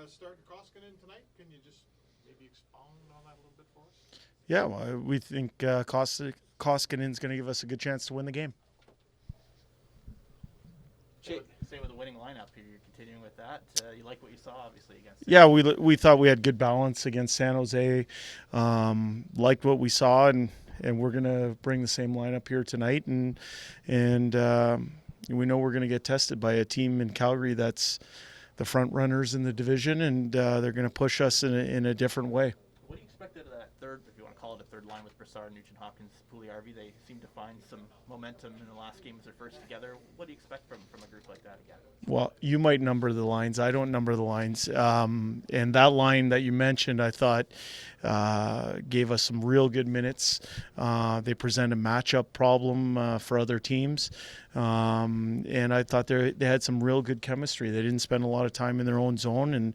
starting Koskinen tonight. Can you just maybe expound on that a little bit for us? Yeah, well, we think Koskinen's going to give us a good chance to win the game. Same with the winning lineup here. You're continuing with that. You like what you saw, obviously, against. Yeah, we thought we had good balance against San Jose. Liked what we saw, and we're going to bring the same lineup here tonight. And we know we're going to get tested by a team in Calgary that's the front runners in the division, and they're going to push us in a different way. What do you expect out of that third, if you want to call it a third line with Brassard, Nugent Hopkins, Pugliarvi? They seem to find some momentum in the last game as they're first together. What do you expect from a group like that again? Well, you might number the lines. I don't number the lines. And that line that you mentioned, I thought, gave us some real good minutes. They present a matchup problem for other teams. And I thought they had some real good chemistry. They didn't spend a lot of time in their own zone, and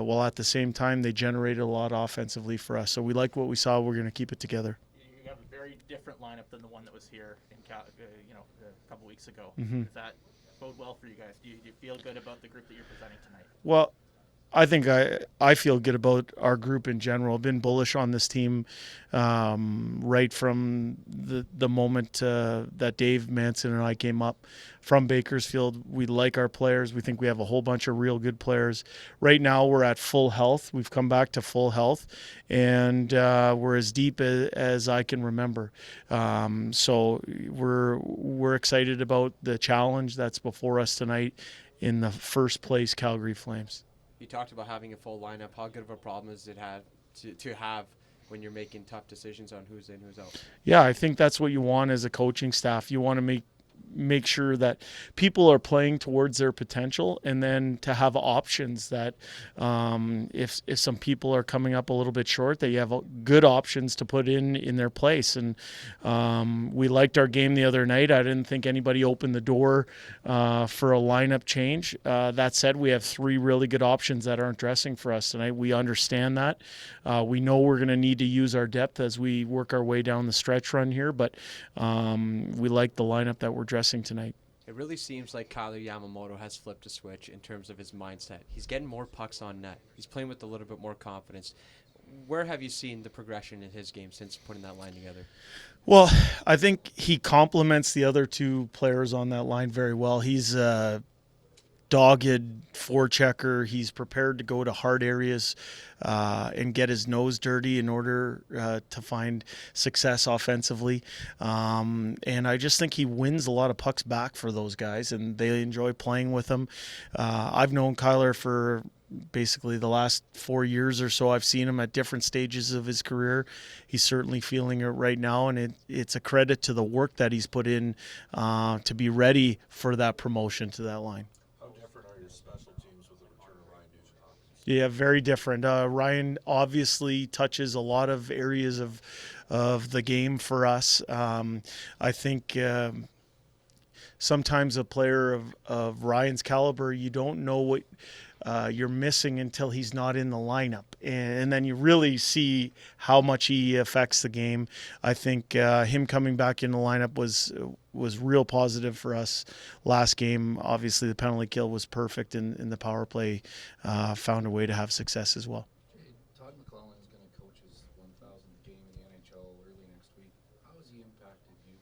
while at the same time they generated a lot offensively for us. So we like what we saw. We're going to keep it together. You have a very different lineup than the one that was here in a couple weeks ago. Mm-hmm. Does that bode well for you guys? Do you feel good about the group that you're presenting tonight? Well, I think I feel good about our group in general. I've been bullish on this team right from the moment that Dave Manson and I came up from Bakersfield. We like our players. We think we have a whole bunch of real good players. Right now we're at full health. We've come back to full health, and we're as deep as I can remember. So we're excited about the challenge that's before us tonight in the first place Calgary Flames. You talked about having a full lineup. How good of a problem is it to have when you're making tough decisions on who's in, who's out? Yeah, I think that's what you want as a coaching staff. You want to make sure that people are playing towards their potential, and then to have options that if some people are coming up a little bit short, that you have good options to put in their place. And we liked our game the other night. I didn't think anybody opened the door for a lineup change. That said, we have three really good options that aren't dressing for us tonight. We understand that. We know we're going to need to use our depth as we work our way down the stretch run here, but we like the lineup that we're dressing tonight. It really seems like Kyler Yamamoto has flipped a switch in terms of his mindset. He's getting more pucks on net. He's playing with a little bit more confidence. Where have you seen the progression in his game since putting that line together? Well, I think he complements the other two players on that line very well. He's a dogged forechecker. He's prepared to go to hard areas and get his nose dirty in order to find success offensively. And I just think he wins a lot of pucks back for those guys, and they enjoy playing with him. I've known Kyler for basically the last 4 years or so. I've seen him at different stages of his career. He's certainly feeling it right now, and it's a credit to the work that he's put in to be ready for that promotion to that line. Yeah, very different. Ryan obviously touches a lot of areas of the game for us. I think sometimes a player of Ryan's caliber, you don't know what you're missing until he's not in the lineup. And then you really see how much he affects the game. I think him coming back in the lineup was real positive for us last game. Obviously, the penalty kill was perfect, and the power play found a way to have success as well. Todd McClellan is going to coach his 1,000th game in the NHL early next week. How has he impacted you?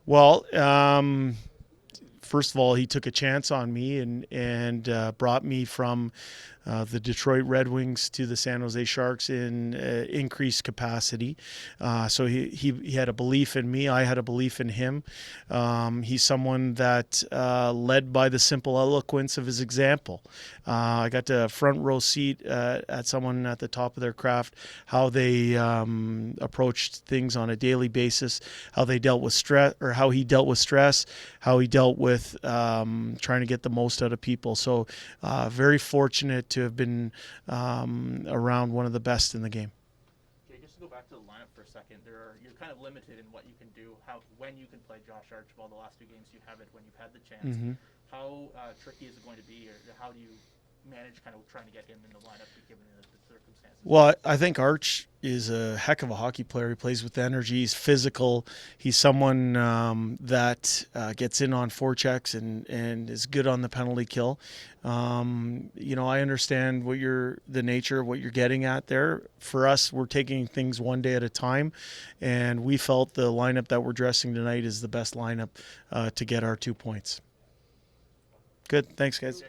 Well, first of all, he took a chance on me and brought me from the Detroit Red Wings to the San Jose Sharks in increased capacity. So he had a belief in me. I had a belief in him. He's someone that led by the simple eloquence of his example. I got the front row seat at someone at the top of their craft, how they approached things on a daily basis, how they dealt with stress, or how he dealt with stress, how he dealt with trying to get the most out of people. So very fortunate to have been around one of the best in the game. Okay, just to go back to the lineup for a second, you're kind of limited in what you can do, when you can play Josh Archibald. The last two games you haven't when you've had the chance. Mm-hmm. How tricky is it going to be, or how do you manage kind of trying to get him in the lineup given the circumstances? Well, I think Arch is a heck of a hockey player. He plays with energy. He's physical. He's someone that gets in on forechecks and is good on the penalty kill. I understand the nature of what you're getting at there. For us, we're taking things one day at a time, and we felt the lineup that we're dressing tonight is the best lineup to get our 2 points. Good. Thanks, guys.